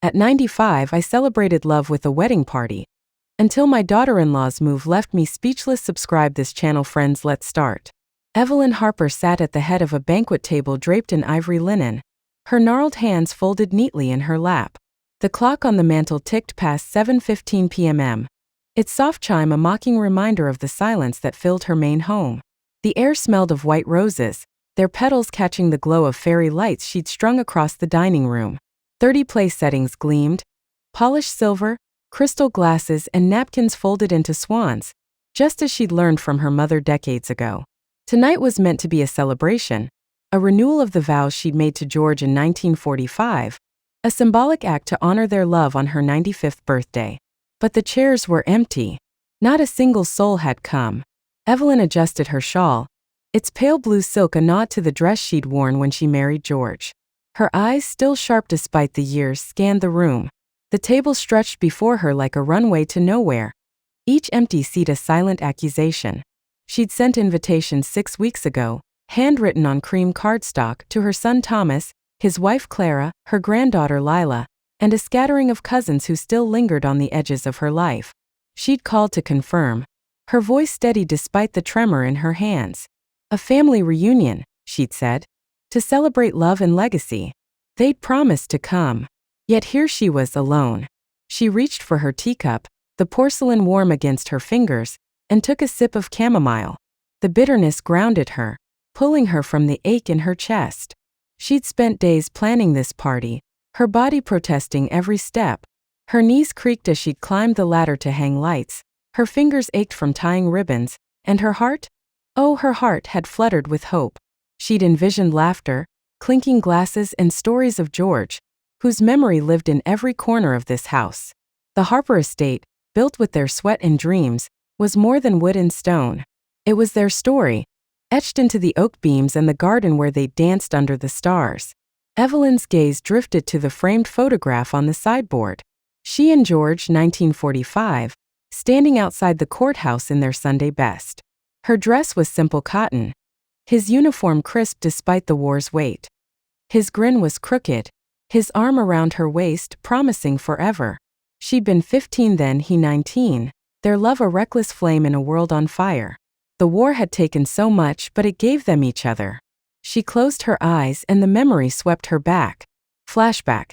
At 95, I celebrated love with a wedding party. Until my daughter-in-law's move left me speechless. Subscribe this channel, friends. Let's start. Evelyn Harper sat at the head of a banquet table draped in ivory linen, her gnarled hands folded neatly in her lap. The clock on the mantel ticked past 7:15 p.m. Its soft chime a mocking reminder of the silence that filled her main home. The air smelled of white roses, their petals catching the glow of fairy lights she'd strung across the dining room. 30 place settings gleamed, polished silver, crystal glasses and napkins folded into swans, just as she'd learned from her mother decades ago. Tonight was meant to be a celebration, a renewal of the vows she'd made to George in 1945, a symbolic act to honor their love on her 95th birthday. But the chairs were empty. Not a single soul had come. Evelyn adjusted her shawl, its pale blue silk a nod to the dress she'd worn when she married George. Her eyes, still sharp despite the years, scanned the room. The table stretched before her like a runway to nowhere, each empty seat a silent accusation. She'd sent invitations 6 weeks ago, handwritten on cream cardstock, to her son Thomas, his wife Clara, her granddaughter Lila, and a scattering of cousins who still lingered on the edges of her life. She'd called to confirm, her voice steady despite the tremor in her hands. A family reunion, she'd said, to celebrate love and legacy. They'd promised to come. Yet here she was alone. She reached for her teacup, the porcelain warm against her fingers, and took a sip of chamomile. The bitterness grounded her, pulling her from the ache in her chest. She'd spent days planning this party, her body protesting every step. Her knees creaked as she'd climbed the ladder to hang lights, her fingers ached from tying ribbons, and her heart? Oh, her heart had fluttered with hope. She'd envisioned laughter, clinking glasses and stories of George, whose memory lived in every corner of this house. The Harper estate, built with their sweat and dreams, was more than wood and stone. It was their story, etched into the oak beams and the garden where they danced under the stars. Evelyn's gaze drifted to the framed photograph on the sideboard. She and George, 1945, standing outside the courthouse in their Sunday best. Her dress was simple cotton, his uniform crisp despite the war's weight. His grin was crooked, his arm around her waist, promising forever. She'd been 15 then, he 19, their love a reckless flame in a world on fire. The war had taken so much, but it gave them each other. She closed her eyes and the memory swept her back. Flashback.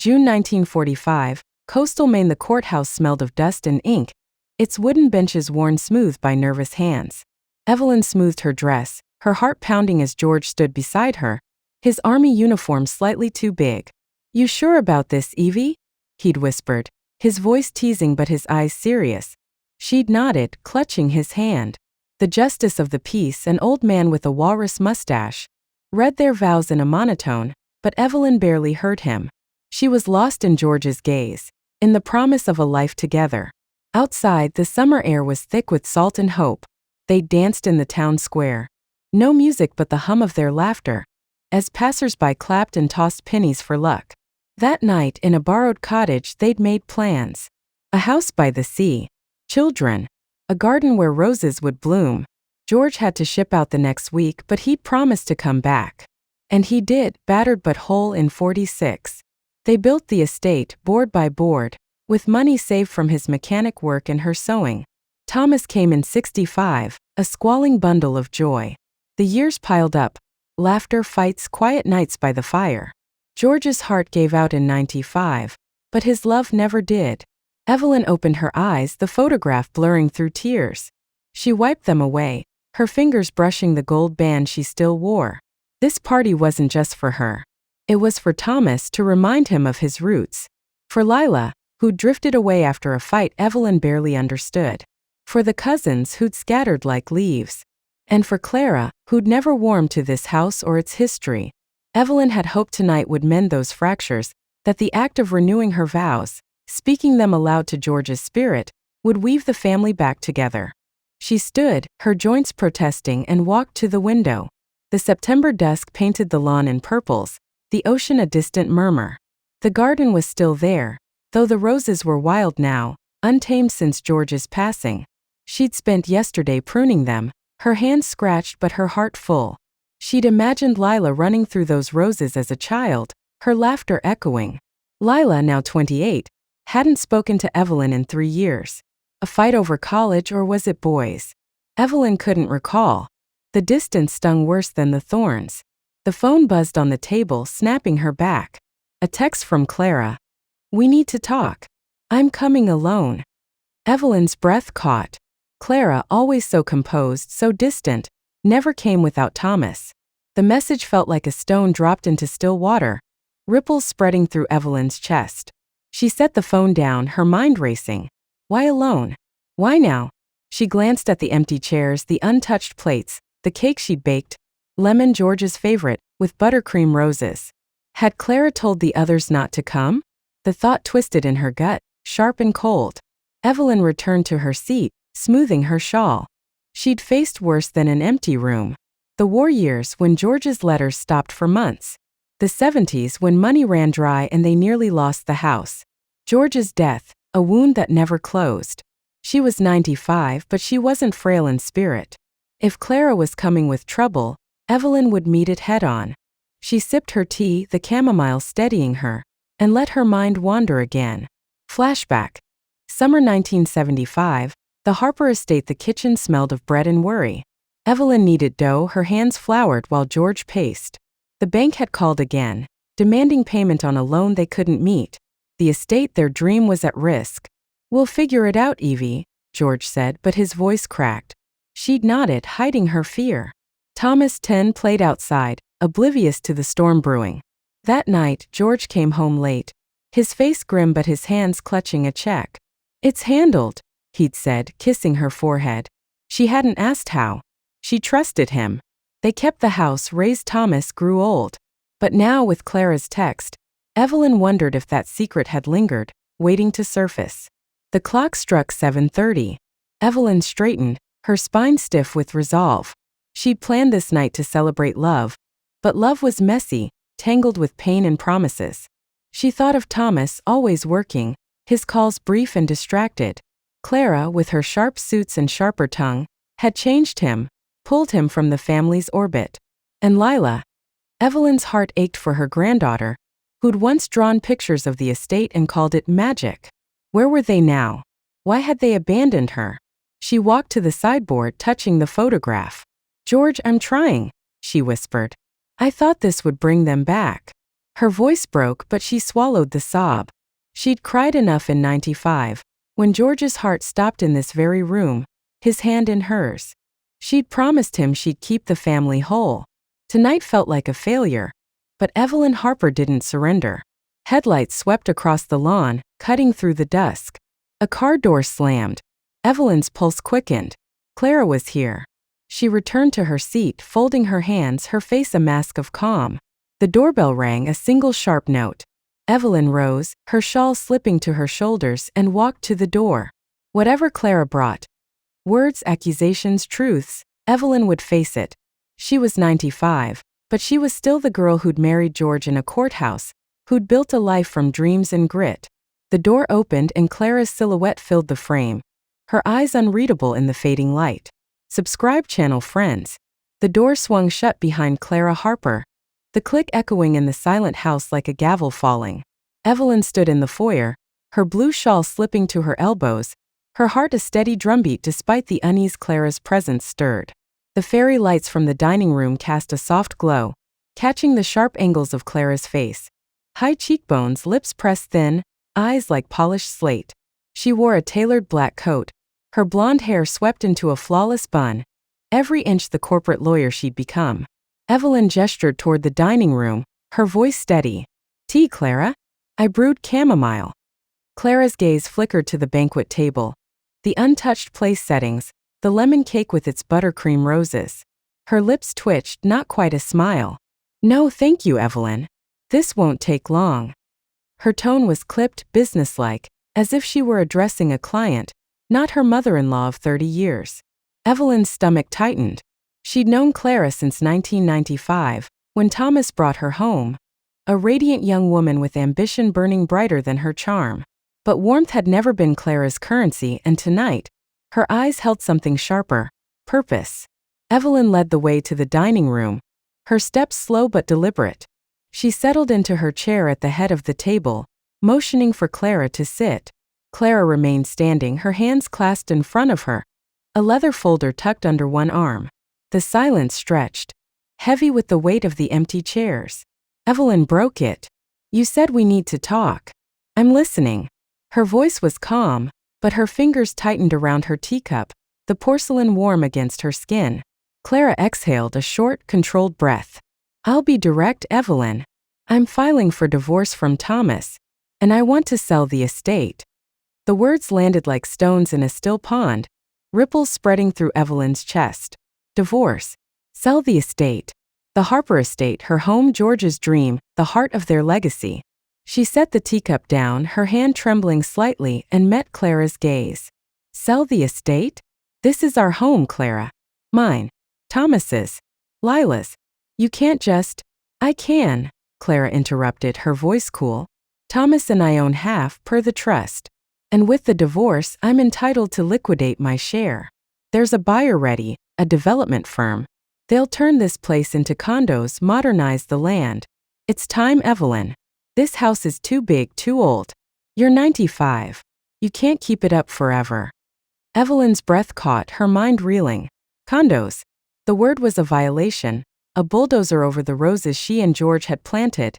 June 1945, coastal Maine. The courthouse smelled of dust and ink, its wooden benches worn smooth by nervous hands. Evelyn smoothed her dress, her heart pounding as George stood beside her, his army uniform slightly too big. "You sure about this, Evie?" he'd whispered, his voice teasing but his eyes serious. She'd nodded, clutching his hand. The justice of the peace, an old man with a walrus mustache, read their vows in a monotone, but Evelyn barely heard him. She was lost in George's gaze, in the promise of a life together. Outside, the summer air was thick with salt and hope. They danced in the town square. No music but the hum of their laughter, as passers-by clapped and tossed pennies for luck. That night, in a borrowed cottage, they'd made plans. A house by the sea, children, a garden where roses would bloom. George had to ship out the next week, but he'd promised to come back. And he did, battered but whole in 46. They built the estate, board by board, with money saved from his mechanic work and her sewing. Thomas came in 65, a squalling bundle of joy. The years piled up, laughter, fights, quiet nights by the fire. George's heart gave out in 95, but his love never did. Evelyn opened her eyes, the photograph blurring through tears. She wiped them away, her fingers brushing the gold band she still wore. This party wasn't just for her. It was for Thomas, to remind him of his roots. For Lila, who'd drifted away after a fight Evelyn barely understood. For the cousins who'd scattered like leaves. And for Clara, who'd never warmed to this house or its history. Evelyn had hoped tonight would mend those fractures, that the act of renewing her vows, speaking them aloud to George's spirit, would weave the family back together. She stood, her joints protesting, and walked to the window. The September dusk painted the lawn in purples, the ocean a distant murmur. The garden was still there, though the roses were wild now, untamed since George's passing. She'd spent yesterday pruning them, her hands scratched but her heart full. She'd imagined Lila running through those roses as a child, her laughter echoing. Lila, now 28, hadn't spoken to Evelyn in 3 years. A fight over college, or was it boys? Evelyn couldn't recall. The distance stung worse than the thorns. The phone buzzed on the table, snapping her back. A text from Clara. "We need to talk. I'm coming alone." Evelyn's breath caught. Clara, always so composed, so distant, never came without Thomas. The message felt like a stone dropped into still water, ripples spreading through Evelyn's chest. She set the phone down, her mind racing. Why alone? Why now? She glanced at the empty chairs, the untouched plates, the cake she'd baked, lemon, George's favorite, with buttercream roses. Had Clara told the others not to come? The thought twisted in her gut, sharp and cold. Evelyn returned to her seat, smoothing her shawl. She'd faced worse than an empty room. The war years, when George's letters stopped for months. The 70s, when money ran dry and they nearly lost the house. George's death, a wound that never closed. She was 95, but she wasn't frail in spirit. If Clara was coming with trouble, Evelyn would meet it head-on. She sipped her tea, the chamomile steadying her, and let her mind wander again. Flashback. Summer 1975, the Harper estate. The kitchen smelled of bread and worry. Evelyn kneaded dough, her hands floured while George paced. The bank had called again, demanding payment on a loan they couldn't meet. The estate, their dream, was at risk. "We'll figure it out, Evie," George said, but his voice cracked. She'd nodded, hiding her fear. Thomas 10 played outside, oblivious to the storm brewing. That night, George came home late, his face grim but his hands clutching a check. "It's handled," he'd said, kissing her forehead. She hadn't asked how. She trusted him. They kept the house, raised Thomas, grew old. But now, with Clara's text, Evelyn wondered if that secret had lingered, waiting to surface. The clock struck 7:30. Evelyn straightened, her spine stiff with resolve. She'd planned this night to celebrate love, but love was messy, tangled with pain and promises. She thought of Thomas, always working, his calls brief and distracted. Clara, with her sharp suits and sharper tongue, had changed him, pulled him from the family's orbit. And Lila. Evelyn's heart ached for her granddaughter, who'd once drawn pictures of the estate and called it magic. Where were they now? Why had they abandoned her? She walked to the sideboard, touching the photograph. "George, I'm trying," she whispered. "I thought this would bring them back." Her voice broke, but she swallowed the sob. She'd cried enough in 95, when George's heart stopped in this very room, his hand in hers. She'd promised him she'd keep the family whole. Tonight felt like a failure. But Evelyn Harper didn't surrender. Headlights swept across the lawn, cutting through the dusk. A car door slammed. Evelyn's pulse quickened. Clara was here. She returned to her seat, folding her hands, her face a mask of calm. The doorbell rang, a single sharp note. Evelyn rose, her shawl slipping to her shoulders, and walked to the door. Whatever Clara brought, words, accusations, truths, Evelyn would face it. She was 95, but she was still the girl who'd married George in a courthouse, who'd built a life from dreams and grit. The door opened and Clara's silhouette filled the frame, her eyes unreadable in the fading light. "Subscribe channel, friends." The door swung shut behind Clara Harper, the click echoing in the silent house like a gavel falling. Evelyn stood in the foyer, her blue shawl slipping to her elbows, her heart a steady drumbeat despite the unease Clara's presence stirred. The fairy lights from the dining room cast a soft glow, catching the sharp angles of Clara's face. High cheekbones, lips pressed thin, eyes like polished slate. She wore a tailored black coat, her blonde hair swept into a flawless bun, every inch the corporate lawyer she'd become. Evelyn gestured toward the dining room, her voice steady. "Tea, Clara? I brewed chamomile." Clara's gaze flickered to the banquet table. The untouched place settings, the lemon cake with its buttercream roses. Her lips twitched, not quite a smile. "No, thank you, Evelyn. This won't take long." Her tone was clipped, businesslike, as if she were addressing a client, not her mother-in-law of 30 years. Evelyn's stomach tightened. She'd known Clara since 1995, when Thomas brought her home. A radiant young woman with ambition burning brighter than her charm. But warmth had never been Clara's currency, and tonight, her eyes held something sharper: purpose. Evelyn led the way to the dining room, her steps slow but deliberate. She settled into her chair at the head of the table, motioning for Clara to sit. Clara remained standing, her hands clasped in front of her, a leather folder tucked under one arm. The silence stretched, heavy with the weight of the empty chairs. Evelyn broke it. "You said we need to talk. I'm listening." Her voice was calm, but her fingers tightened around her teacup, the porcelain warm against her skin. Clara exhaled a short, controlled breath. "I'll be direct, Evelyn. I'm filing for divorce from Thomas, and I want to sell the estate." The words landed like stones in a still pond, ripples spreading through Evelyn's chest. Divorce. Sell the estate. The Harper estate, her home, George's dream, the heart of their legacy. She set the teacup down, her hand trembling slightly, and met Clara's gaze. "Sell the estate? This is our home, Clara. Mine. Thomas's. Lila's. You can't just—" "I can," Clara interrupted, her voice cool. "Thomas and I own half, per the trust. And with the divorce, I'm entitled to liquidate my share. There's a buyer ready, a development firm. They'll turn this place into condos, modernize the land. It's time, Evelyn. This house is too big, too old. You're 95. You can't keep it up forever." Evelyn's breath caught, her mind reeling. Condos. The word was a violation, a bulldozer over the roses she and George had planted,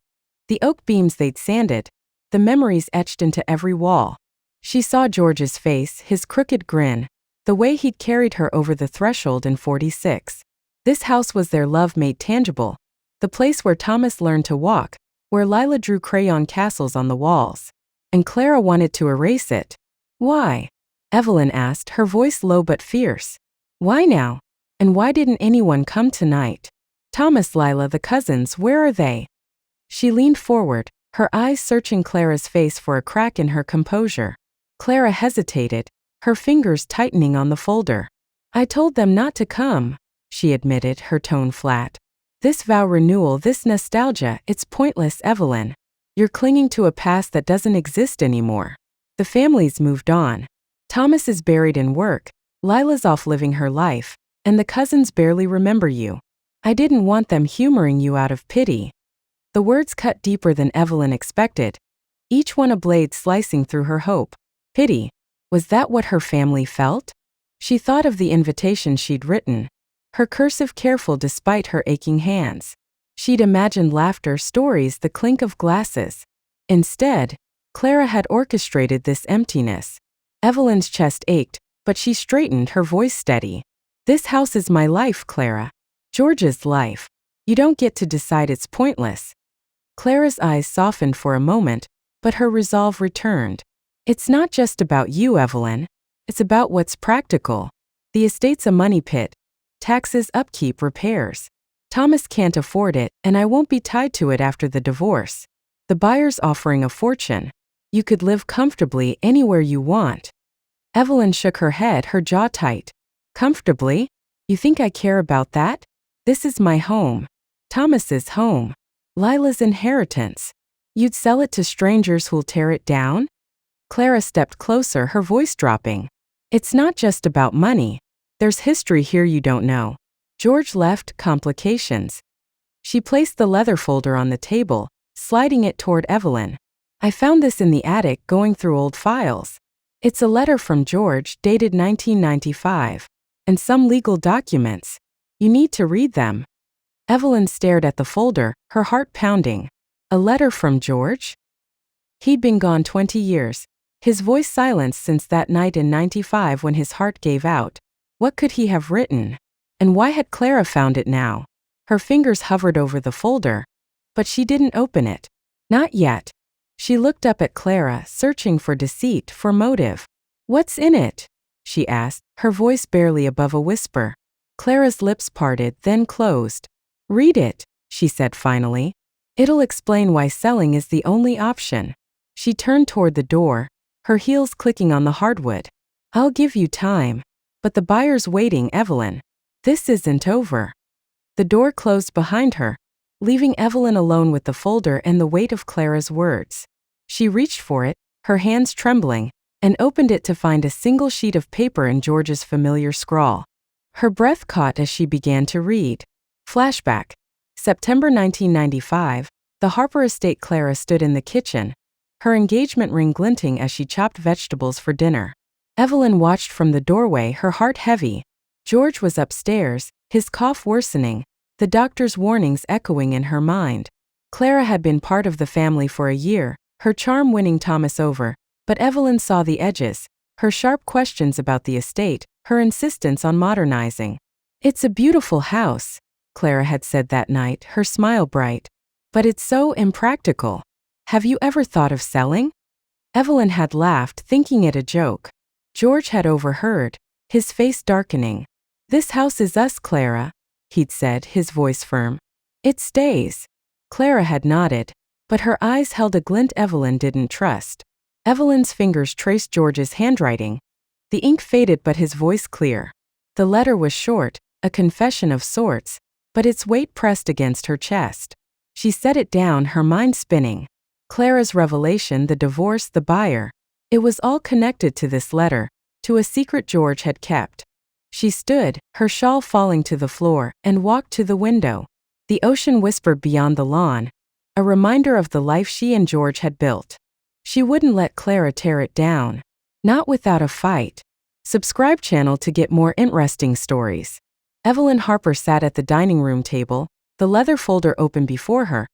the oak beams they'd sanded, the memories etched into every wall. She saw George's face, his crooked grin, the way he'd carried her over the threshold in 46. This house was their love made tangible, the place where Thomas learned to walk, where Lila drew crayon castles on the walls. And Clara wanted to erase it. "Why?" Evelyn asked, her voice low but fierce. "Why now? And why didn't anyone come tonight? Thomas, Lila, the cousins, where are they?" She leaned forward, her eyes searching Clara's face for a crack in her composure. Clara hesitated, her fingers tightening on the folder. "I told them not to come," she admitted, her tone flat. "This vow renewal, this nostalgia, it's pointless, Evelyn. You're clinging to a past that doesn't exist anymore. The family's moved on. Thomas is buried in work, Lila's off living her life, and the cousins barely remember you. I didn't want them humoring you out of pity." The words cut deeper than Evelyn expected, each one a blade slicing through her hope. Pity. Was that what her family felt? She thought of the invitation she'd written, her cursive careful despite her aching hands. She'd imagined laughter, stories, the clink of glasses. Instead, Clara had orchestrated this emptiness. Evelyn's chest ached, but she straightened, her voice steady. "This house is my life, Clara. George's life. You don't get to decide, it's pointless." Clara's eyes softened for a moment, but her resolve returned. "It's not just about you, Evelyn. It's about what's practical. The estate's a money pit. Taxes, upkeep, repairs. Thomas can't afford it, and I won't be tied to it after the divorce. The buyer's offering a fortune. You could live comfortably anywhere you want." Evelyn shook her head, her jaw tight. "Comfortably? You think I care about that? This is my home. Thomas's home. Lila's inheritance. You'd sell it to strangers who'll tear it down?" Clara stepped closer, her voice dropping. "It's not just about money. There's history here you don't know. George left, complications." She placed the leather folder on the table, sliding it toward Evelyn. "I found this in the attic going through old files. It's a letter from George, dated 1995, and some legal documents. You need to read them." Evelyn stared at the folder, her heart pounding. A letter from George? He'd been gone 20 years, his voice silenced since that night in 95 when his heart gave out. What could he have written? And why had Clara found it now? Her fingers hovered over the folder, but she didn't open it. Not yet. She looked up at Clara, searching for deceit, for motive. "What's in it?" she asked, her voice barely above a whisper. Clara's lips parted, then closed. "Read it," she said finally. "It'll explain why selling is the only option." She turned toward the door, her heels clicking on the hardwood. "I'll give you time. But the buyer's waiting, Evelyn. This isn't over." The door closed behind her, leaving Evelyn alone with the folder and the weight of Clara's words. She reached for it, her hands trembling, and opened it to find a single sheet of paper in George's familiar scrawl. Her breath caught as she began to read. Flashback. September 1995, the Harper estate. Clara stood in the kitchen, her engagement ring glinting as she chopped vegetables for dinner. Evelyn watched from the doorway, her heart heavy. George was upstairs, his cough worsening, the doctor's warnings echoing in her mind. Clara had been part of the family for a year, her charm winning Thomas over, but Evelyn saw the edges, her sharp questions about the estate, her insistence on modernizing. "It's a beautiful house," Clara had said that night, her smile bright. "But it's so impractical. Have you ever thought of selling?" Evelyn had laughed, thinking it a joke. George had overheard, his face darkening. "This house is us, Clara," he'd said, his voice firm. "It stays." Clara had nodded, but her eyes held a glint Evelyn didn't trust. Evelyn's fingers traced George's handwriting. The ink faded but his voice clear. The letter was short, a confession of sorts, but its weight pressed against her chest. She set it down, her mind spinning. Clara's revelation, the divorce, the buyer. It was all connected to this letter, to a secret George had kept. She stood, her shawl falling to the floor, and walked to the window. The ocean whispered beyond the lawn, a reminder of the life she and George had built. She wouldn't let Clara tear it down. Not without a fight. Subscribe channel to get more interesting stories. Evelyn Harper sat at the dining room table, the leather folder open before her.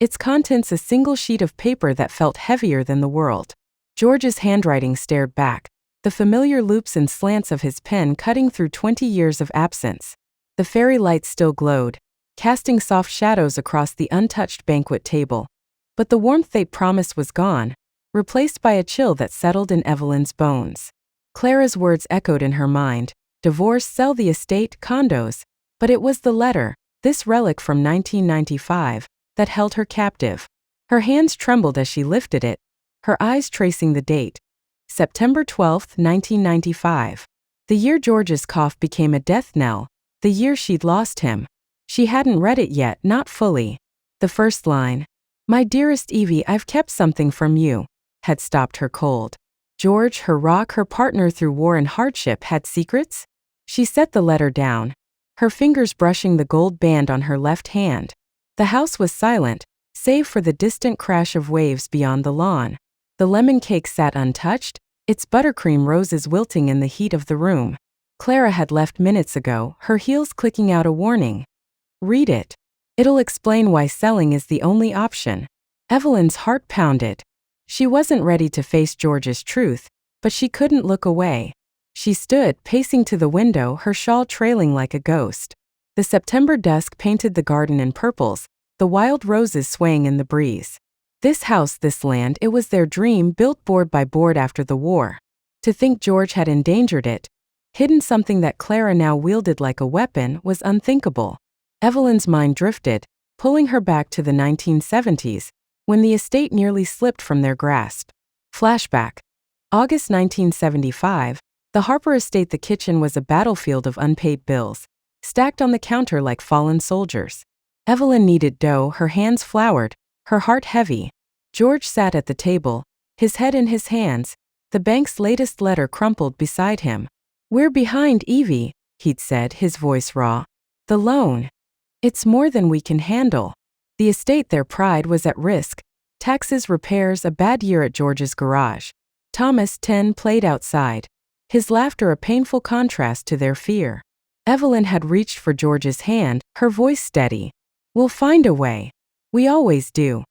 Its contents a single sheet of paper that felt heavier than the world. George's handwriting stared back, the familiar loops and slants of his pen cutting through 20 years of absence. The fairy lights still glowed, casting soft shadows across the untouched banquet table. But the warmth they promised was gone, replaced by a chill that settled in Evelyn's bones. Clara's words echoed in her mind: divorce, sell the estate, condos. But it was the letter, this relic from 1995, that held her captive. Her hands trembled as she lifted it, her eyes tracing the date. September 12, 1995. The year George's cough became a death knell, the year she'd lost him. She hadn't read it yet, not fully. The first line, "My dearest Evie, I've kept something from you," had stopped her cold. George, her rock, her partner through war and hardship, had secrets? She set the letter down, her fingers brushing the gold band on her left hand. The house was silent, save for the distant crash of waves beyond the lawn. The lemon cake sat untouched, its buttercream roses wilting in the heat of the room. Clara had left minutes ago, her heels clicking out a warning. "Read it. It'll explain why selling is the only option." Evelyn's heart pounded. She wasn't ready to face George's truth, but she couldn't look away. She stood, pacing to the window, her shawl trailing like a ghost. The September dusk painted the garden in purples, the wild roses swaying in the breeze. This house, this land, it was their dream, built board by board after the war. To think George had endangered it, hidden something that Clara now wielded like a weapon, was unthinkable. Evelyn's mind drifted, pulling her back to the 1970s, when the estate nearly slipped from their grasp. Flashback. August 1975, the Harper estate. The kitchen was a battlefield of unpaid bills, stacked on the counter like fallen soldiers. Evelyn kneaded dough, her hands floured, her heart heavy. George sat at the table, his head in his hands, the bank's latest letter crumpled beside him. "We're behind, Evie," he'd said, his voice raw. "The loan. It's more than we can handle." The estate, their pride, was at risk. Taxes, repairs, a bad year at George's garage. Thomas, 10, played outside, his laughter a painful contrast to their fear. Evelyn had reached for George's hand, her voice steady. "We'll find a way. We always do."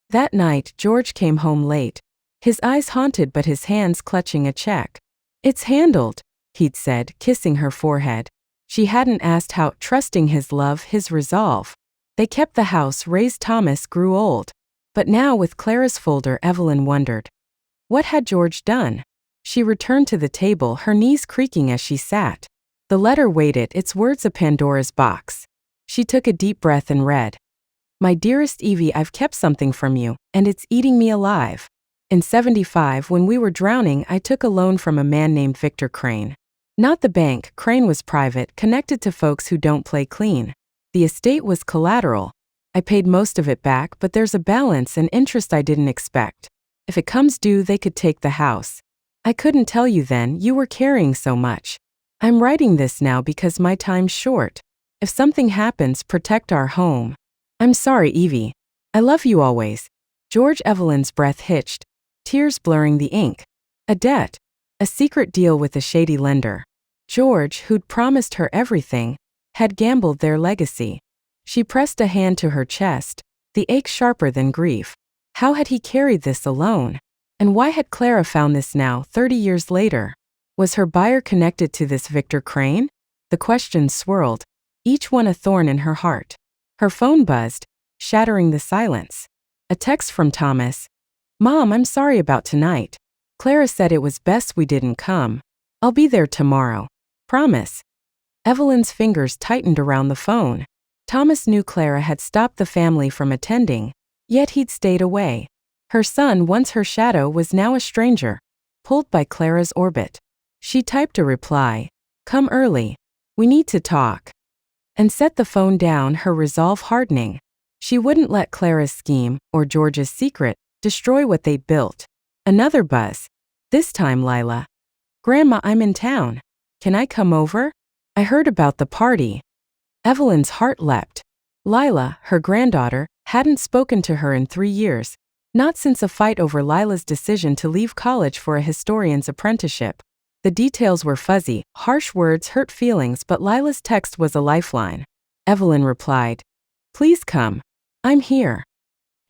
That night, George came home late, his eyes haunted but his hands clutching a check. "It's handled," he'd said, kissing her forehead. She hadn't asked how, trusting his love, his resolve. They kept the house, raised Thomas, grew old. But now with Clara's folder, Evelyn wondered. What had George done? She returned to the table, her knees creaking as she sat. The letter waited, its words a Pandora's box. She took a deep breath and read. "My dearest Evie, I've kept something from you, and it's eating me alive. In '75, when we were drowning, I took a loan from a man named Victor Crane. Not the bank, Crane was private, connected to folks who don't play clean. The estate was collateral. I paid most of it back, but there's a balance and interest I didn't expect. If it comes due, they could take the house. I couldn't tell you then, you were carrying so much. I'm writing this now because my time's short. If something happens, protect our home. I'm sorry, Evie. I love you always." George. Evelyn's breath hitched, tears blurring the ink. A debt. A secret deal with a shady lender. George, who'd promised her everything, had gambled their legacy. She pressed a hand to her chest, the ache sharper than grief. How had he carried this alone? And why had Clara found this now, 30 years later? Was her buyer connected to this Victor Crane? The questions swirled, each one a thorn in her heart. Her phone buzzed, shattering the silence. A text from Thomas. "Mom, I'm sorry about tonight. Clara said it was best we didn't come. I'll be there tomorrow. Promise." Evelyn's fingers tightened around the phone. Thomas knew Clara had stopped the family from attending, yet he'd stayed away. Her son, once her shadow, was now a stranger, pulled by Clara's orbit. She typed a reply. "Come early. We need to talk." And set the phone down, her resolve hardening. She wouldn't let Clara's scheme, or George's secret, destroy what they'd built. Another buzz. This time Lila. "Grandma, I'm in town. Can I come over? I heard about the party." Evelyn's heart leapt. Lila, her granddaughter, hadn't spoken to her in 3 years, not since a fight over Lila's decision to leave college for a historian's apprenticeship. The details were fuzzy, harsh words hurt feelings, but Lila's text was a lifeline. Evelyn replied, "Please come. I'm here."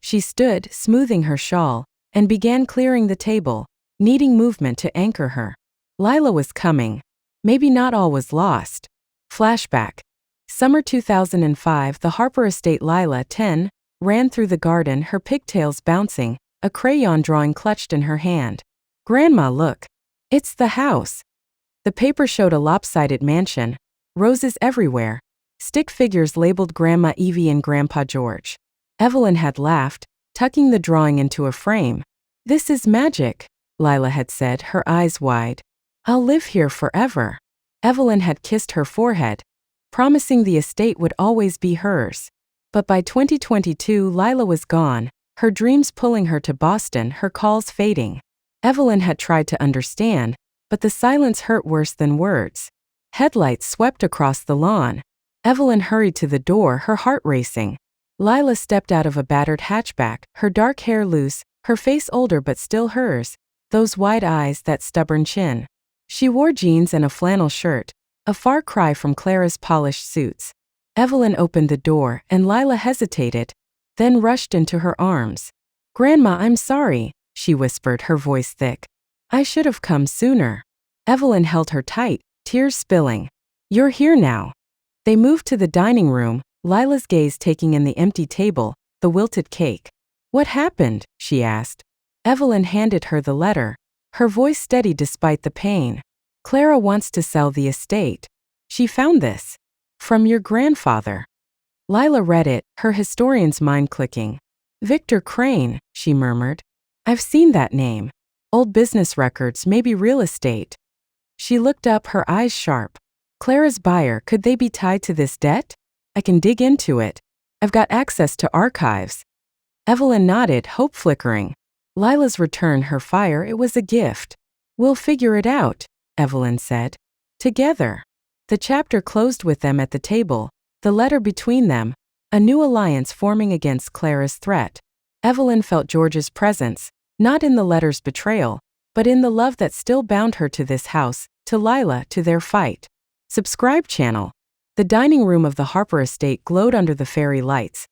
She stood, smoothing her shawl, and began clearing the table, needing movement to anchor her. Lila was coming. Maybe not all was lost. Flashback. Summer 2005, the Harper estate. Lila, 10, ran through the garden, her pigtails bouncing, a crayon drawing clutched in her hand. "Grandma, look. It's the house." The paper showed a lopsided mansion, roses everywhere, stick figures labeled Grandma Evie and Grandpa George. Evelyn had laughed, tucking the drawing into a frame. "This is magic," Lila had said, her eyes wide. "I'll live here forever." Evelyn had kissed her forehead, promising the estate would always be hers. But by 2022, Lila was gone, her dreams pulling her to Boston, her calls fading. Evelyn had tried to understand, but the silence hurt worse than words. Headlights swept across the lawn. Evelyn hurried to the door, her heart racing. Lila stepped out of a battered hatchback, her dark hair loose, her face older but still hers, those wide eyes, that stubborn chin. She wore jeans and a flannel shirt, a far cry from Clara's polished suits. Evelyn opened the door, and Lila hesitated, then rushed into her arms. "Grandma, I'm sorry," she whispered, her voice thick. "I should have come sooner." Evelyn held her tight, tears spilling. "You're here now." They moved to the dining room, Lila's gaze taking in the empty table, the wilted cake. "What happened?" she asked. Evelyn handed her the letter, her voice steady despite the pain. "Clara wants to sell the estate. She found this. From your grandfather." Lila read it, her historian's mind clicking. "Victor Crane," she murmured. "I've seen that name. Old business records, maybe real estate." She looked up, her eyes sharp. "Clara's buyer, could they be tied to this debt? I can dig into it. I've got access to archives." Evelyn nodded, hope flickering. Lila's return, her fire, it was a gift. "We'll figure it out," Evelyn said. "Together." The chapter closed with them at the table, the letter between them, a new alliance forming against Clara's threat. Evelyn felt George's presence, not in the letter's betrayal, but in the love that still bound her to this house, to Lila, to their fight. Subscribe channel. The dining room of the Harper estate glowed under the fairy lights,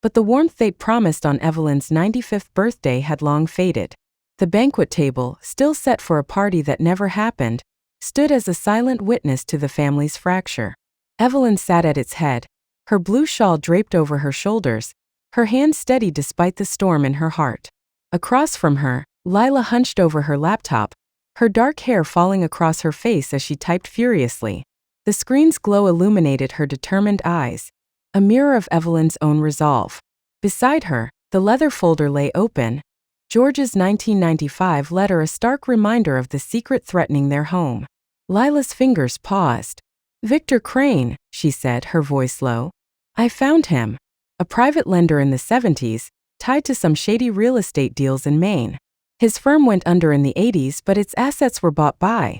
but the warmth they'd promised on Evelyn's 95th birthday had long faded. The banquet table, still set for a party that never happened, stood as a silent witness to the family's fracture. Evelyn sat at its head, her blue shawl draped over her shoulders, her hand steady despite the storm in her heart. Across from her, Lila hunched over her laptop, her dark hair falling across her face as she typed furiously. The screen's glow illuminated her determined eyes, a mirror of Evelyn's own resolve. Beside her, the leather folder lay open, George's 1995 letter, a stark reminder of the secret threatening their home. Lila's fingers paused. "Victor Crane," she said, her voice low. "I found him. A private lender in the 70s, tied to some shady real estate deals in Maine. His firm went under in the 80s, but its assets were bought by."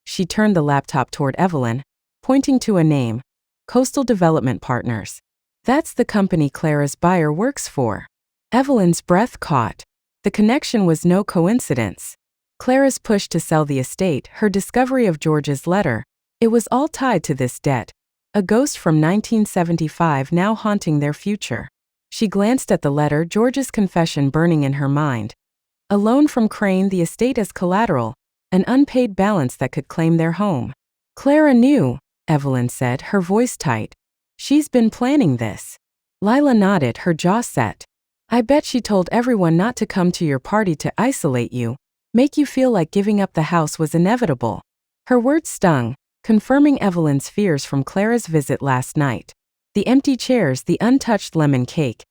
She turned the laptop toward Evelyn, pointing to a name, Coastal Development Partners. "That's the company Clara's buyer works for." Evelyn's breath caught. The connection was no coincidence. Clara's push to sell the estate, her discovery of George's letter, it was all tied to this debt, a ghost from 1975 now haunting their future. She glanced at the letter, George's confession burning in her mind. A loan from Crane, the estate as collateral, an unpaid balance that could claim their home. Clara knew, Evelyn said, her voice tight. She's been planning this. Lila nodded, her jaw set. I bet she told everyone not to come to your party to isolate you, make you feel like giving up the house was inevitable. Her words stung, confirming Evelyn's fears from Clara's visit last night. The empty chairs, the untouched lemon cake.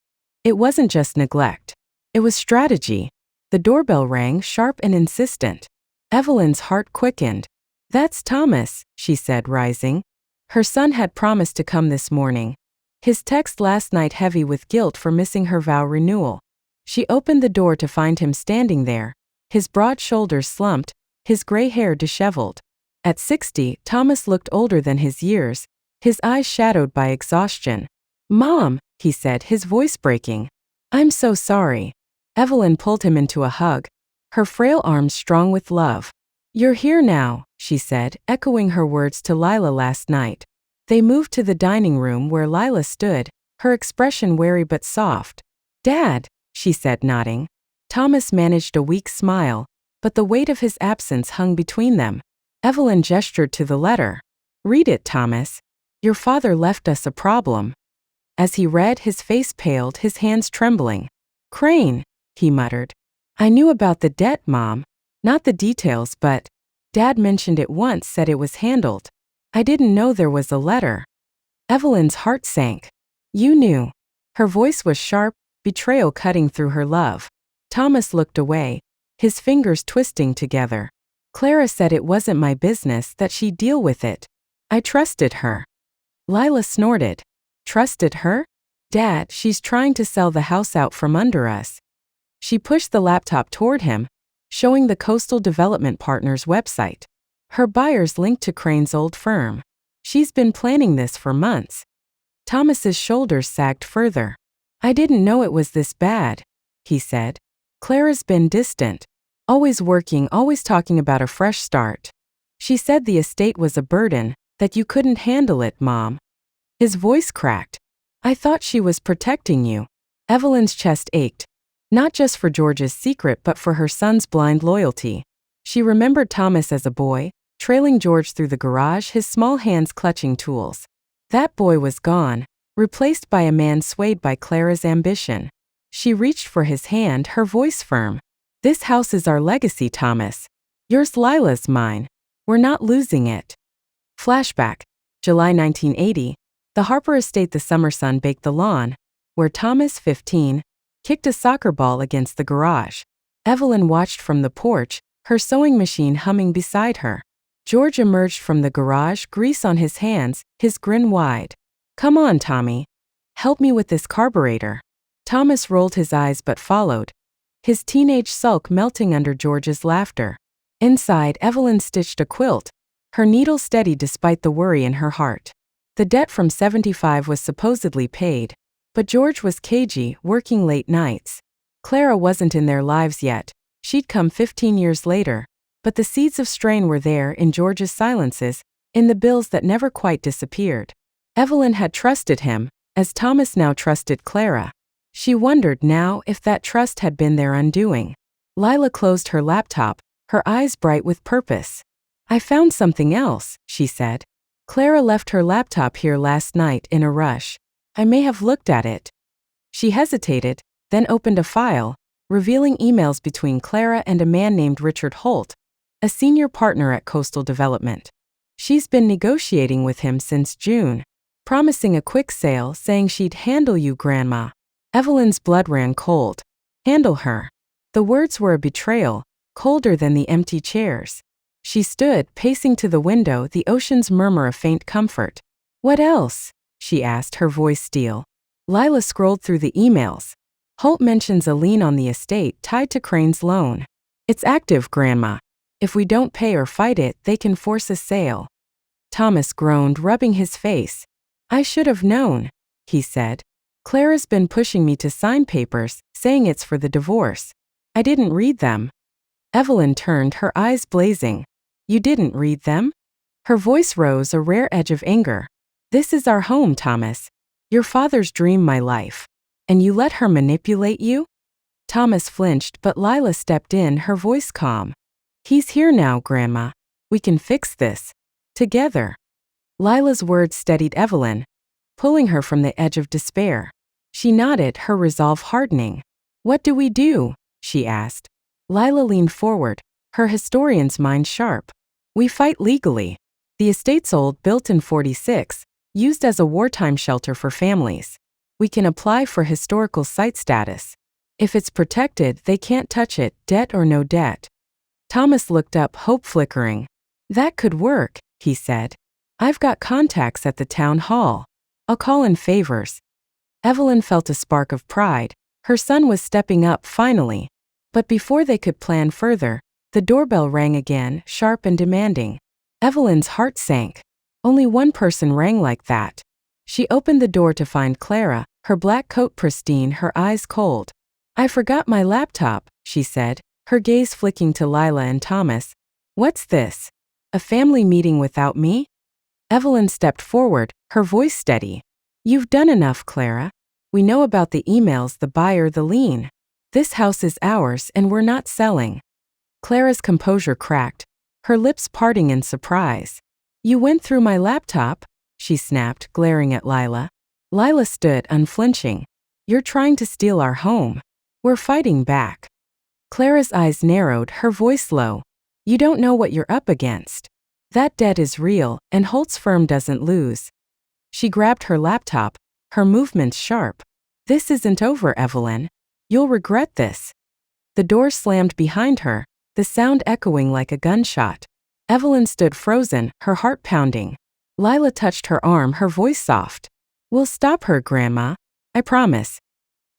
It wasn't just neglect. It was strategy. The doorbell rang, sharp and insistent. Evelyn's heart quickened. That's Thomas, she said, rising. Her son had promised to come this morning. His text last night heavy with guilt for missing her vow renewal. She opened the door to find him standing there, his broad shoulders slumped, his gray hair disheveled. At 60, Thomas looked older than his years, his eyes shadowed by exhaustion. Mom, he said, his voice breaking. I'm so sorry. Evelyn pulled him into a hug, her frail arms strong with love. You're here now, she said, echoing her words to Lila last night. They moved to the dining room where Lila stood, her expression wary but soft. Dad, she said, nodding. Thomas managed a weak smile, but the weight of his absence hung between them. Evelyn gestured to the letter. Read it, Thomas. Your father left us a problem. As he read, his face paled, his hands trembling. Crane, he muttered. I knew about the debt, Mom. Not the details, but Dad mentioned it once, said it was handled. I didn't know there was a letter. Evelyn's heart sank. You knew. Her voice was sharp, betrayal cutting through her love. Thomas looked away, his fingers twisting together. Clara said it wasn't my business, that she'd deal with it. I trusted her. Lila snorted. Trusted her? Dad, she's trying to sell the house out from under us. She pushed the laptop toward him, showing the Coastal Development Partners website. Her buyer's linked to Crane's old firm. She's been planning this for months. Thomas's shoulders sagged further. I didn't know it was this bad, he said. Clara's been distant. Always working, always talking about a fresh start. She said the estate was a burden, that you couldn't handle it, Mom. His voice cracked. I thought she was protecting you. Evelyn's chest ached. Not just for George's secret but for her son's blind loyalty. She remembered Thomas as a boy, trailing George through the garage, his small hands clutching tools. That boy was gone, replaced by a man swayed by Clara's ambition. She reached for his hand, her voice firm. This house is our legacy, Thomas. Yours, Lila's, mine. We're not losing it. Flashback. July 1980. The Harper estate. The summer sun baked the lawn, where Thomas, 15, kicked a soccer ball against the garage. Evelyn watched from the porch, her sewing machine humming beside her. George emerged from the garage, grease on his hands, his grin wide. Come on, Tommy. Help me with this carburetor. Thomas rolled his eyes but followed, his teenage sulk melting under George's laughter. Inside, Evelyn stitched a quilt, her needle steady despite the worry in her heart. The debt from 75 was supposedly paid, but George was cagey, working late nights. Clara wasn't in their lives yet. She'd come 15 years later, but the seeds of strain were there in George's silences, in the bills that never quite disappeared. Evelyn had trusted him, as Thomas now trusted Clara. She wondered now if that trust had been their undoing. Lila closed her laptop, her eyes bright with purpose. I found something else, she said. Clara left her laptop here last night in a rush. I may have looked at it. She hesitated, then opened a file, revealing emails between Clara and a man named Richard Holt, a senior partner at Coastal Development. She's been negotiating with him since June, promising a quick sale, saying she'd handle you, Grandma. Evelyn's blood ran cold. Handle her. The words were a betrayal, colder than the empty chairs. She stood, pacing to the window, the ocean's murmur of faint comfort. What else? She asked, her voice steel. Lila scrolled through the emails. Holt mentions a lien on the estate tied to Crane's loan. It's active, Grandma. If we don't pay or fight it, they can force a sale. Thomas groaned, rubbing his face. I should have known, he said. Clara's been pushing me to sign papers, saying it's for the divorce. I didn't read them. Evelyn turned, her eyes blazing. You didn't read them? Her voice rose, a rare edge of anger. This is our home, Thomas. Your father's dream, my life. And you let her manipulate you? Thomas flinched, but Lila stepped in, her voice calm. He's here now, Grandma. We can fix this. Together. Lila's words steadied Evelyn, pulling her from the edge of despair. She nodded, her resolve hardening. What do we do? She asked. Lila leaned forward, her historian's mind sharp. We fight legally. The estate's old, built in '46, used as a wartime shelter for families. We can apply for historical site status. If it's protected, they can't touch it, debt or no debt. Thomas looked up, hope flickering. That could work, he said. I've got contacts at the town hall. I'll call in favors. Evelyn felt a spark of pride. Her son was stepping up finally. But before they could plan further, the doorbell rang again, sharp and demanding. Evelyn's heart sank. Only one person rang like that. She opened the door to find Clara, her black coat pristine, her eyes cold. I forgot my laptop, she said, her gaze flicking to Lila and Thomas. What's this? A family meeting without me? Evelyn stepped forward, her voice steady. You've done enough, Clara. We know about the emails, the buyer, the lien. This house is ours and we're not selling. Clara's composure cracked, her lips parting in surprise. You went through my laptop? She snapped, glaring at Lila. Lila stood, unflinching. You're trying to steal our home. We're fighting back. Clara's eyes narrowed, her voice low. You don't know what you're up against. That debt is real, and Holt's firm doesn't lose. She grabbed her laptop, her movements sharp. This isn't over, Evelyn. You'll regret this. The door slammed behind her, the sound echoing like a gunshot. Evelyn stood frozen, her heart pounding. Lila touched her arm, her voice soft. We'll stop her, Grandma. I promise.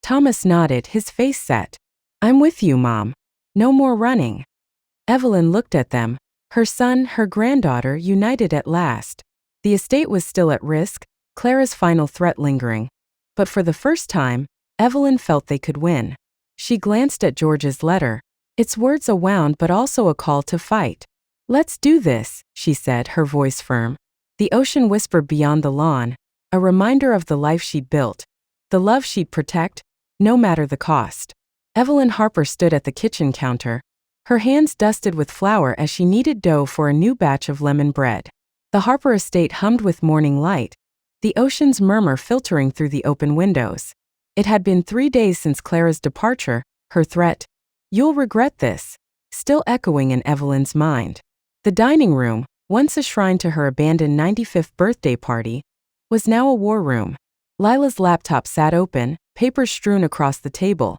Thomas nodded, his face set. I'm with you, Mom. No more running. Evelyn looked at them, her son, her granddaughter united at last. The estate was still at risk, Clara's final threat lingering. But for the first time, Evelyn felt they could win. She glanced at George's letter, its words a wound but also a call to fight. Let's do this, she said, her voice firm. The ocean whispered beyond the lawn, a reminder of the life she'd built, the love she'd protect, no matter the cost. Evelyn Harper stood at the kitchen counter, her hands dusted with flour as she kneaded dough for a new batch of lemon bread. The Harper estate hummed with morning light, the ocean's murmur filtering through the open windows. It had been 3 days since Clara's departure, her threat, "You'll regret this," still echoing in Evelyn's mind. The dining room, once a shrine to her abandoned 95th birthday party, was now a war room. Lila's laptop sat open, papers strewn across the table.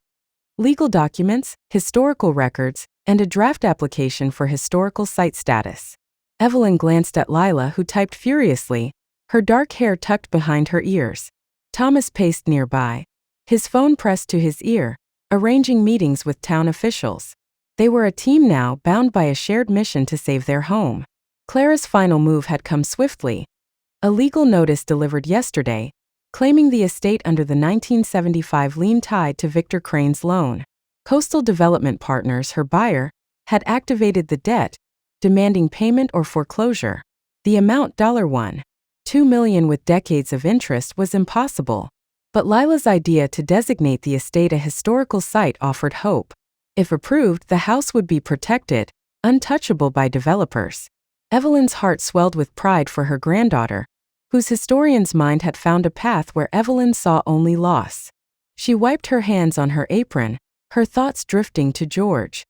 Legal documents, historical records, and a draft application for historical site status. Evelyn glanced at Lila, who typed furiously, her dark hair tucked behind her ears. Thomas paced nearby, his phone pressed to his ear, arranging meetings with town officials. They were a team now, bound by a shared mission to save their home. Clara's final move had come swiftly. A legal notice delivered yesterday, claiming the estate under the 1975 lien tied to Victor Crane's loan. Coastal Development Partners, her buyer, had activated the debt, demanding payment or foreclosure. The amount $1.2 million with decades of interest was impossible. But Lila's idea to designate the estate a historical site offered hope. If approved, the house would be protected, untouchable by developers. Evelyn's heart swelled with pride for her granddaughter, whose historian's mind had found a path where Evelyn saw only loss. She wiped her hands on her apron, her thoughts drifting to George.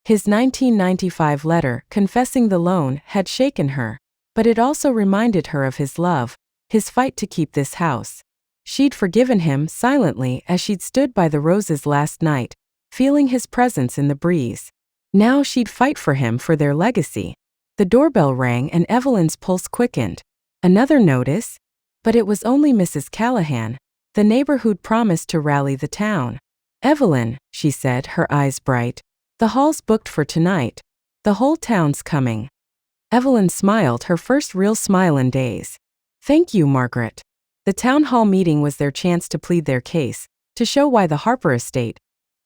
His 1995 letter, confessing the loan, had shaken her, but it also reminded her of his love, his fight to keep this house. She'd forgiven him silently as she'd stood by the roses last night, feeling his presence in the breeze. Now she'd fight for him, for their legacy. The doorbell rang and Evelyn's pulse quickened. Another notice? But it was only Mrs. Callahan, the neighbor who'd promised to rally the town. Evelyn, she said, her eyes bright. The hall's booked for tonight. The whole town's coming. Evelyn smiled, her first real smile in days. Thank you, Margaret. The town hall meeting was their chance to plead their case, to show why the Harper estate,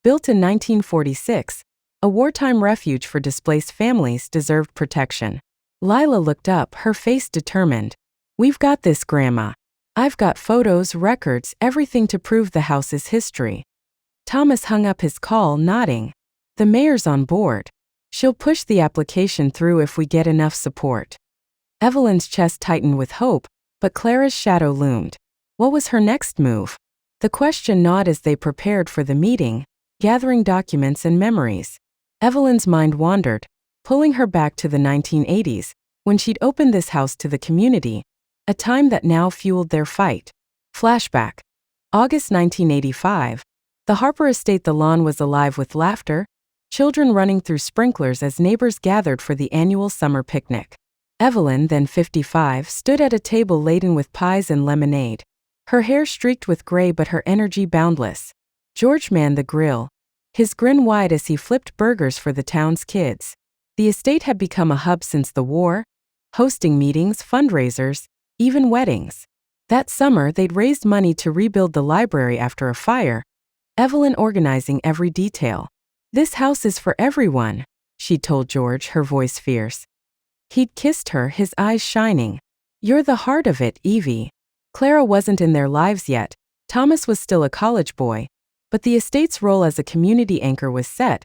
Built in 1946, a wartime refuge for displaced families deserved protection. Lila looked up, her face determined. "We've got this, Grandma. I've got photos, records, everything to prove the house's history." Thomas hung up his call, nodding. "The mayor's on board. She'll push the application through if we get enough support." Evelyn's chest tightened with hope, but Clara's shadow loomed. What was her next move? The question gnawed as they prepared for the meeting, gathering documents and memories. Evelyn's mind wandered, pulling her back to the 1980s, when she'd opened this house to the community, a time that now fueled their fight. Flashback. August 1985. The Harper estate. The lawn was alive with laughter, children running through sprinklers as neighbors gathered for the annual summer picnic. Evelyn, then 55, stood at a table laden with pies and lemonade. Her hair streaked with gray but her energy boundless. George manned the grill, his grin wide as he flipped burgers for the town's kids. The estate had become a hub since the war, hosting meetings, fundraisers, even weddings. That summer, they'd raised money to rebuild the library after a fire, Evelyn organizing every detail. "This house is for everyone," she told George, her voice fierce. He'd kissed her, his eyes shining. "You're the heart of it, Evie." Clara wasn't in their lives yet. Thomas was still a college boy, but the estate's role as a community anchor was set,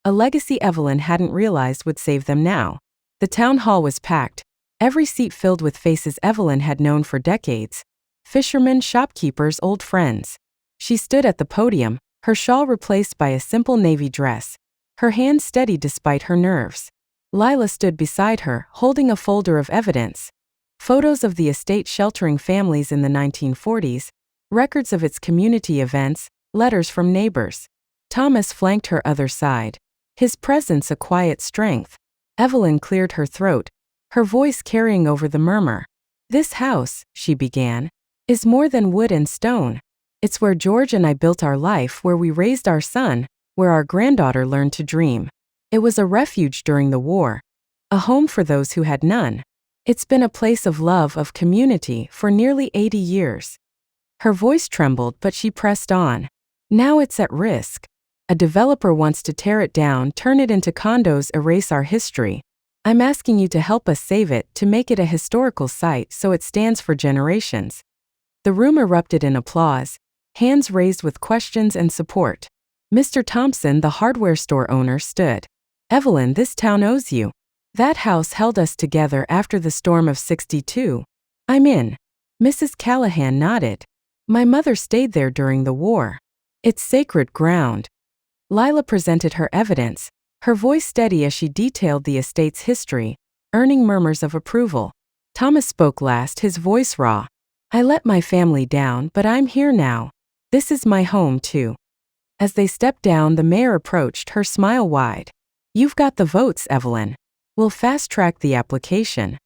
a legacy Evelyn hadn't realized would save them now. The town hall was packed, every seat filled with faces Evelyn had known for decades. Fishermen, shopkeepers, old friends. She stood at the podium, her shawl replaced by a simple navy dress, her hand steady despite her nerves. Lila stood beside her, holding a folder of evidence. Photos of the estate sheltering families in the 1940s, records of its community events, letters from neighbors. Thomas flanked her other side, his presence a quiet strength. Evelyn cleared her throat, her voice carrying over the murmur. "This house," she began, "is more than wood and stone. It's where George and I built our life, where we raised our son, where our granddaughter learned to dream. It was a refuge during the war, a home for those who had none. It's been a place of love, of community, for nearly 80 years. Her voice trembled, but she pressed on. "Now it's at risk. A developer wants to tear it down, turn it into condos, erase our history. I'm asking you to help us save it, to make it a historical site so it stands for generations." The room erupted in applause, hands raised with questions and support. Mr. Thompson, the hardware store owner, stood. "Evelyn, this town owes you. That house held us together after the storm of '62. I'm in." Mrs. Callahan nodded. "My mother stayed there during the war. It's sacred ground." Lila presented her evidence, her voice steady as she detailed the estate's history, earning murmurs of approval. Thomas spoke last, his voice raw. "I let my family down, but I'm here now. This is my home too." As they stepped down, the mayor approached, her smile wide. "You've got the votes, Evelyn. We'll fast-track the application."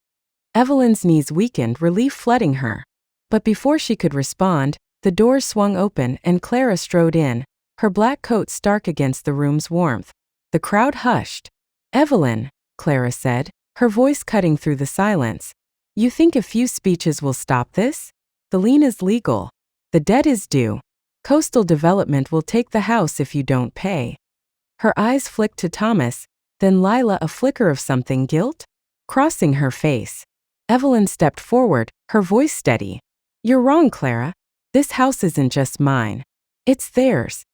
Evelyn's knees weakened, relief flooding her. But before she could respond, the doors swung open and Clara strode in, her black coat stark against the room's warmth. The crowd hushed. "Evelyn," Clara said, her voice cutting through the silence. "You think a few speeches will stop this? The lien is legal. The debt is due. Coastal Development will take the house if you don't pay." Her eyes flicked to Thomas, then Lila, a flicker of something, guilt, crossing her face. Evelyn stepped forward, her voice steady. "You're wrong, Clara. This house isn't just mine. It's theirs."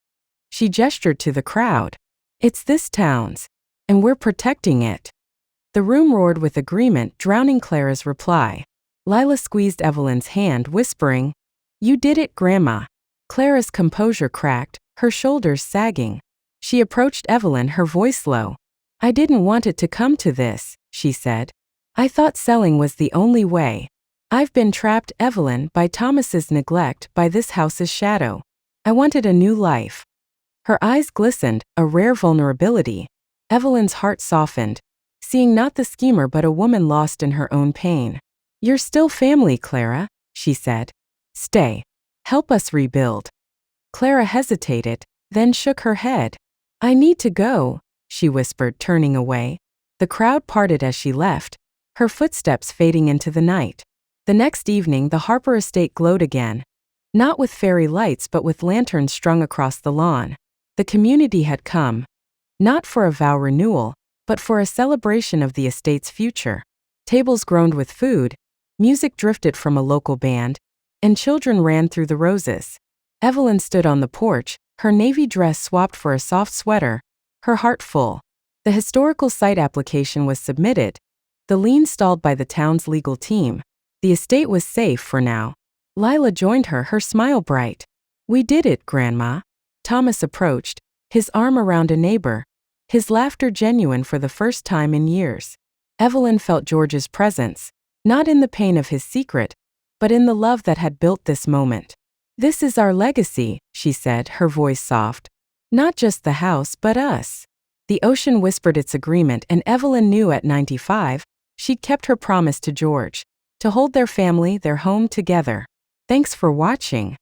She gestured to the crowd. "It's this town's, and we're protecting it." The room roared with agreement, drowning Clara's reply. Lila squeezed Evelyn's hand, whispering, "You did it, Grandma." Clara's composure cracked, her shoulders sagging. She approached Evelyn, her voice low. "I didn't want it to come to this," she said. "I thought selling was the only way. I've been trapped, Evelyn, by Thomas's neglect, by this house's shadow. I wanted a new life." Her eyes glistened, a rare vulnerability. Evelyn's heart softened, seeing not the schemer but a woman lost in her own pain. "You're still family, Clara," she said. "Stay. Help us rebuild." Clara hesitated, then shook her head. "I need to go," she whispered, turning away. The crowd parted as she left, her footsteps fading into the night. The next evening, the Harper estate glowed again, not with fairy lights but with lanterns strung across the lawn. The community had come, not for a vow renewal, but for a celebration of the estate's future. Tables groaned with food, music drifted from a local band, and children ran through the roses. Evelyn stood on the porch, her navy dress swapped for a soft sweater, her heart full. The historical site application was submitted, the lien stalled by the town's legal team. The estate was safe for now. Lila joined her, her smile bright. "We did it, Grandma." Thomas approached, his arm around a neighbor, his laughter genuine for the first time in years. Evelyn felt George's presence, not in the pain of his secret, but in the love that had built this moment. "This is our legacy," she said, her voice soft. "Not just the house, but us." The ocean whispered its agreement, and Evelyn knew at 95, she'd kept her promise to George, to hold their family, their home together. Thanks for watching.